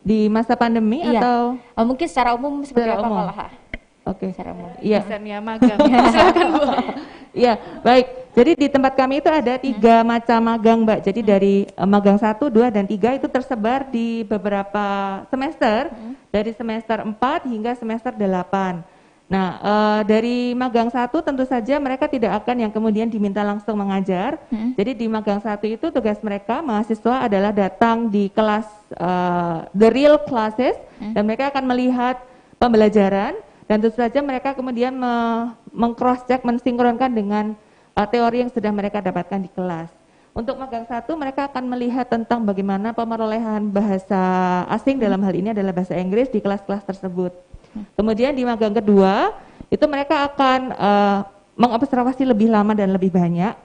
Di masa pandemi Iya. atau Mungkin secara umum seperti secara apa umum? malah? Oke. Secara umum. Iya. Dosennya magang. Silakan Bu. Iya, baik. Jadi di tempat kami itu ada 3 macam magang, Mbak. Jadi dari magang 1, 2, dan 3 itu tersebar di beberapa semester, dari semester 4 hingga semester 8. Nah, dari magang 1 tentu saja mereka tidak akan yang kemudian diminta langsung mengajar. Jadi di magang 1 itu tugas mereka, mahasiswa adalah datang di kelas, the real classes, dan mereka akan melihat pembelajaran, dan tentu saja mereka kemudian meng-cross check, mensinkronkan dengan teori yang sudah mereka dapatkan di kelas. Untuk magang 1 mereka akan melihat tentang bagaimana pemerolehan bahasa asing, dalam hal ini adalah bahasa Inggris, di kelas-kelas tersebut. Kemudian di magang kedua itu mereka akan mengobservasi lebih lama dan lebih banyak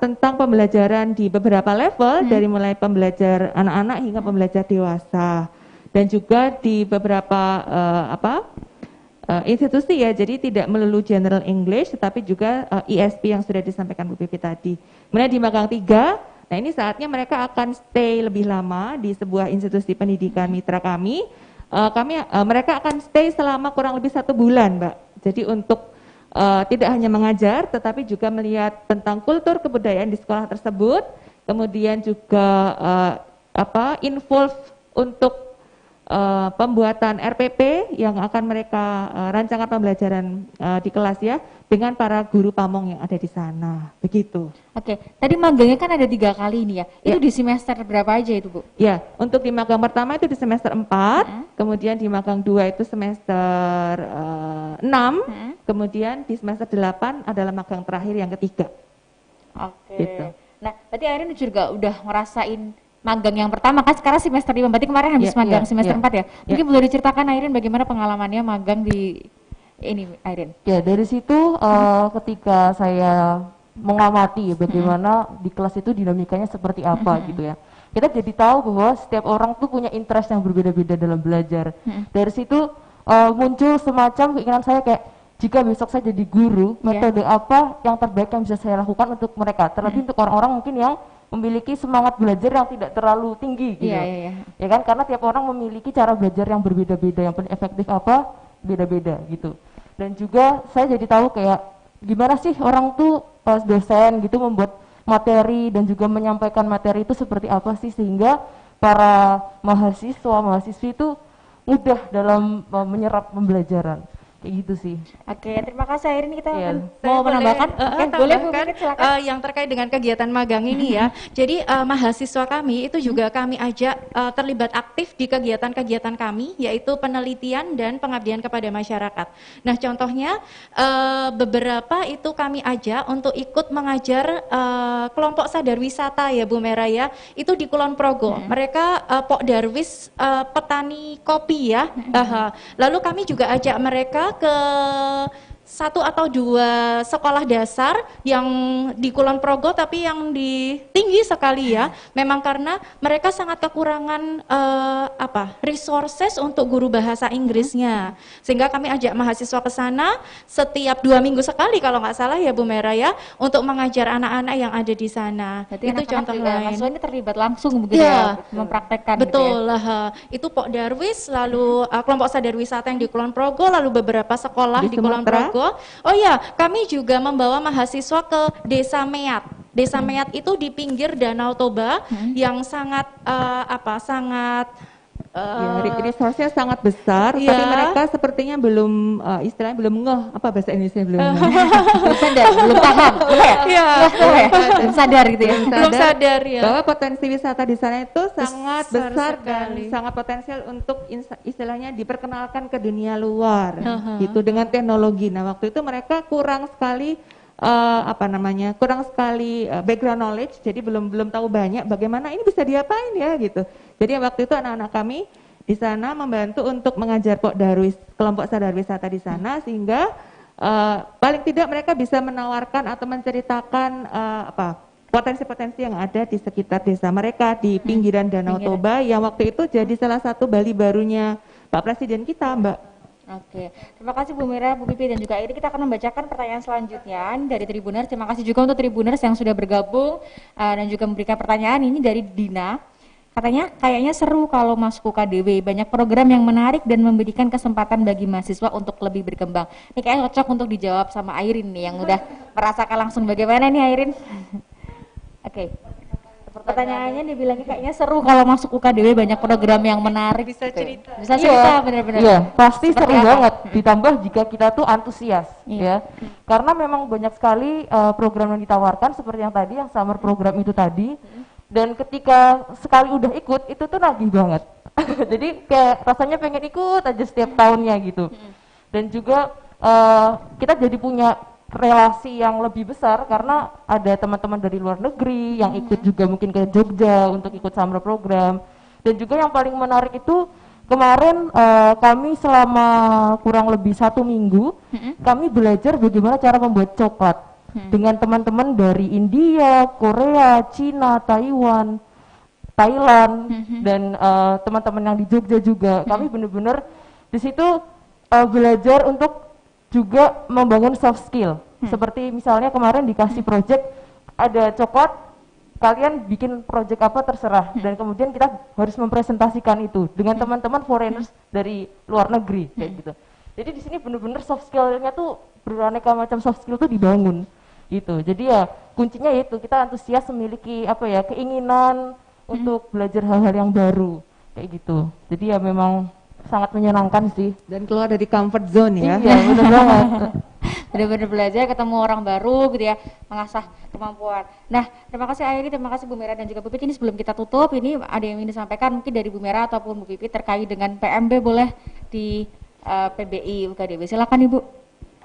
tentang pembelajaran di beberapa level, dari mulai pembelajar anak-anak hingga pembelajar dewasa, dan juga di beberapa institusi ya, jadi tidak melulu general English tetapi juga ESP yang sudah disampaikan Bu Pipi tadi. Kemudian di magang 3, nah ini saatnya mereka akan stay lebih lama di sebuah institusi pendidikan mitra kami. Mereka akan stay selama kurang lebih 1 bulan, Mbak. Jadi untuk tidak hanya mengajar, tetapi juga melihat tentang kultur kebudayaan di sekolah tersebut, kemudian juga involve untuk pembuatan RPP yang akan mereka rancangan pembelajaran di kelas ya, dengan para guru pamong yang ada di sana, begitu. Oke, tadi magangnya kan ada 3 kali ini ya. Itu di semester berapa aja itu, Bu? Ya, untuk di magang pertama itu di semester 4, kemudian di magang 2 itu semester 6, kemudian di semester 8 adalah magang terakhir yang ketiga. Oke. Gitu. Nah, berarti Airin juga udah ngerasain magang yang pertama kan, sekarang semester 5, berarti kemarin habis magang semester 4 ya? Mungkin boleh diceritakan Airin bagaimana pengalamannya magang di ini, Airin? Ya, dari situ ketika saya mengamati bagaimana di kelas itu dinamikanya seperti apa gitu ya. Kita jadi tahu bahwa setiap orang tuh punya interest yang berbeda-beda dalam belajar. Dari situ muncul semacam keinginan saya kayak, jika besok saya jadi guru, metode apa yang terbaik yang bisa saya lakukan untuk mereka. Terlebih untuk orang-orang mungkin yang memiliki semangat belajar yang tidak terlalu tinggi gitu. Ya kan, karena tiap orang memiliki cara belajar yang berbeda-beda, yang paling efektif apa beda-beda gitu. Dan juga saya jadi tahu kayak gimana sih orang tuh dosen gitu membuat materi dan juga menyampaikan materi itu seperti apa sih, sehingga para mahasiswa-mahasiswi itu mudah dalam menyerap pembelajaran. Kayak gitu sih. Oke, terima kasih Airin. Kita Mau menambahkan? Boleh Bu, silakan. Yang terkait dengan kegiatan magang ini ya. Jadi mahasiswa kami itu juga kami ajak terlibat aktif di kegiatan-kegiatan kami, yaitu penelitian dan pengabdian kepada masyarakat. Nah, contohnya beberapa itu kami ajak untuk ikut mengajar kelompok sadar wisata ya Bu Mera ya. Itu di Kulon Progo. Mereka Pok Darwis petani kopi ya. Lalu kami juga ajak mereka ke 1 atau 2 sekolah dasar yang di Kulon Progo, tapi yang di tinggi sekali ya. Memang karena mereka sangat kekurangan resources untuk guru bahasa Inggrisnya, sehingga kami ajak mahasiswa ke sana setiap 2 minggu sekali kalau nggak salah ya Bu Mera ya, untuk mengajar anak-anak yang ada di sana. Berarti itu contoh lain. Mahasiswanya terlibat langsung begitu ya, mempraktekkan. Betul gitu lah. Itu Pok Darwis, lalu kelompok sadar wisata yang di Kulon Progo, lalu beberapa sekolah di Kulon Progo. Oh ya, kami juga membawa mahasiswa ke Desa Meat. Desa Meat itu di pinggir Danau Toba yang sangat resource-nya sangat besar, tapi mereka sepertinya belum istilahnya belum ngeh, apa bahasa Indonesia belum sadar, belum paham, belum sadar gitu ya, belum sadar ya, bahwa potensi wisata di sana itu sangat besar dan sangat potensial untuk istilahnya diperkenalkan ke dunia luar, gitu dengan teknologi. Nah, waktu itu mereka kurang sekali background knowledge, jadi belum tahu banyak bagaimana ini bisa diapain ya gitu. Jadi waktu itu anak-anak kami di sana membantu untuk mengajar Pok Darwis, kelompok sadar wisata di sana, sehingga paling tidak mereka bisa menawarkan atau menceritakan potensi-potensi yang ada di sekitar desa mereka di pinggiran Danau Toba, yang waktu itu jadi salah satu Bali barunya Pak Presiden kita, Mbak. Oke, terima kasih Bu Mira, Bu Pipi, dan juga Airi. Kita akan membacakan pertanyaan selanjutnya dari Tribuners. Terima kasih juga untuk Tribuners yang sudah bergabung dan juga memberikan pertanyaan. Ini dari Dina. Katanya kayaknya seru kalau masuk UKDW, banyak program yang menarik dan memberikan kesempatan bagi mahasiswa untuk lebih berkembang. Ini kayaknya cocok untuk dijawab sama Airin nih yang udah merasakan langsung bagaimana nih Airin. Oke. Pertanyaannya dibilangnya kayaknya seru kalau masuk UKDW, banyak program yang menarik. Bisa cerita. Bisa cerita benar-benar. Iya, pasti Seperti seru apa? banget. Ditambah jika kita tuh antusias, Iya. ya. Karena memang banyak sekali program yang ditawarkan seperti yang tadi, yang summer program itu tadi. Dan ketika sekali udah ikut, itu tuh nagih banget. Jadi kayak rasanya pengen ikut aja setiap tahunnya gitu. Dan juga kita jadi punya relasi yang lebih besar karena ada teman-teman dari luar negeri yang ikut juga mungkin ke Jogja untuk ikut summer program. Dan juga yang paling menarik itu kemarin kami selama kurang lebih 1 minggu kami belajar bagaimana cara membuat coklat dengan teman-teman dari India, Korea, Cina, Taiwan, Thailand dan teman-teman yang di Jogja juga. Kami benar-benar di situ belajar untuk juga membangun soft skill. Seperti misalnya kemarin dikasih project ada coklat, kalian bikin project apa terserah dan kemudian kita harus mempresentasikan itu dengan teman-teman foreigners dari luar negeri kayak gitu. Jadi di sini benar-benar soft skill-nya tuh beraneka macam soft skill tuh dibangun gitu. Jadi ya kuncinya itu kita antusias memiliki apa ya keinginan untuk belajar hal-hal yang baru kayak gitu. Jadi ya memang sangat menyenangkan sih. Dan keluar dari comfort zone ya. Iya benar banget. Benar-benar belajar, ketemu orang baru gitu ya, mengasah kemampuan. Nah, terima kasih Airi, terima kasih Bu Mera dan juga Bu Pipi. Ini sebelum kita tutup, ini ada yang ingin disampaikan mungkin dari Bu Mera ataupun Bu Pipi terkait dengan PMB boleh di PBI UKDW. Silakan Ibu.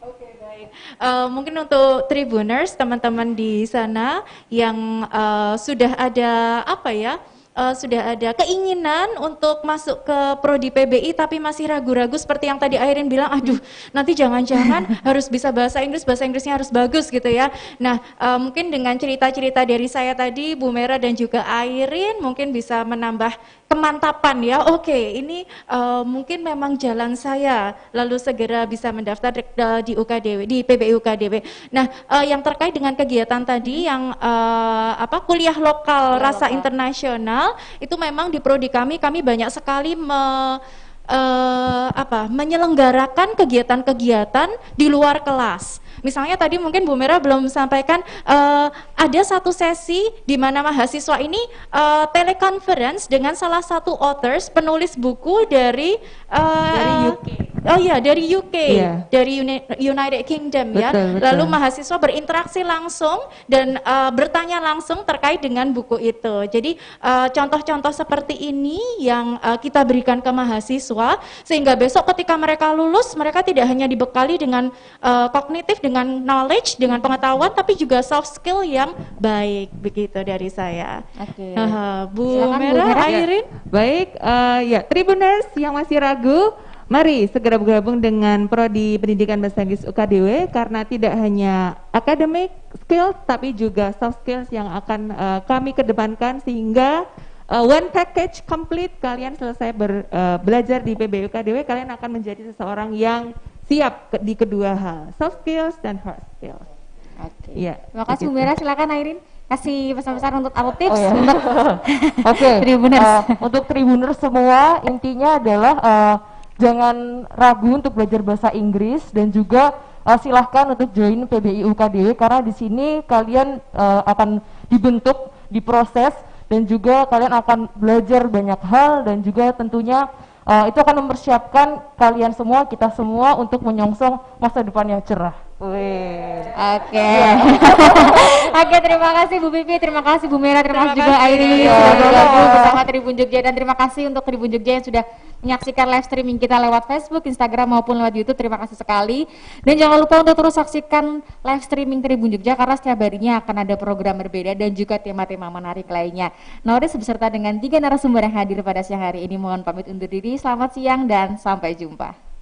Oke, baik. Mungkin untuk Tribuners, teman-teman di sana yang sudah ada apa ya, sudah ada keinginan untuk masuk ke prodi PBI tapi masih ragu-ragu seperti yang tadi Airin bilang, aduh nanti jangan-jangan harus bisa bahasa Inggrisnya harus bagus gitu ya. Nah mungkin dengan cerita-cerita dari saya tadi, Bu Mera dan juga Airin mungkin bisa menambah kemantapan ya. Oke, ini mungkin memang jalan saya, lalu segera bisa mendaftar di UKDW, di PBI UKDW. Nah yang terkait dengan kegiatan tadi yang kuliah lokal rasa internasional, itu memang di prodi kami banyak sekali menyelenggarakan kegiatan-kegiatan di luar kelas. Misalnya tadi mungkin Bu Mera belum sampaikan ada satu sesi di mana mahasiswa ini teleconference dengan salah satu authors, penulis buku dari UK. Oh iya, dari UK, Iya. dari United Kingdom ya. Betul, betul. Lalu mahasiswa berinteraksi langsung dan bertanya langsung terkait dengan buku itu. Jadi contoh-contoh seperti ini yang kita berikan ke mahasiswa sehingga besok ketika mereka lulus, mereka tidak hanya dibekali dengan kognitif, dengan knowledge, dengan pengetahuan, tapi juga soft skill yang baik. Begitu dari saya. Oke. Bu Silakan, Bu Mera, Mera. Airin. Baik, ya Tribuners yang masih ragu, mari segera bergabung dengan Prodi Pendidikan Bahasa Inggris UKDW karena tidak hanya academic skills tapi juga soft skills yang akan kami kedepankan sehingga one package complete kalian selesai belajar di PBI UKDW, kalian akan menjadi seseorang yang siap di kedua hal, soft skills dan hard skills. Oke. Iya, Terima kasih Bu begitu. Mera, silakan Airin kasih pesan-pesan untuk atau tips Oh, ya. untuk Oke, Tribuners. untuk Tribuners semua intinya adalah jangan ragu untuk belajar bahasa Inggris dan juga silahkan untuk join PBI UKDW karena di sini kalian akan dibentuk, diproses dan juga kalian akan belajar banyak hal dan juga tentunya itu akan mempersiapkan kalian semua, kita semua untuk menyongsong masa depan yang cerah. Wih. Oke. Oke, terima kasih Bu Pipi, terima kasih Bu Mera, terima kasih juga kasih. Airin Iya, sudah bergabung sama-sama. bersama Tribun Jogja dan terima kasih untuk Tribun Jogja yang sudah menyaksikan live streaming kita lewat Facebook, Instagram maupun lewat YouTube. Terima kasih sekali. Dan jangan lupa untuk terus saksikan live streaming Tribun Jogja karena setiap harinya akan ada program berbeda dan juga tema-tema menarik lainnya. Nores beserta dengan 3 narasumber yang hadir pada siang hari ini mohon pamit undur diri. Selamat siang dan sampai jumpa.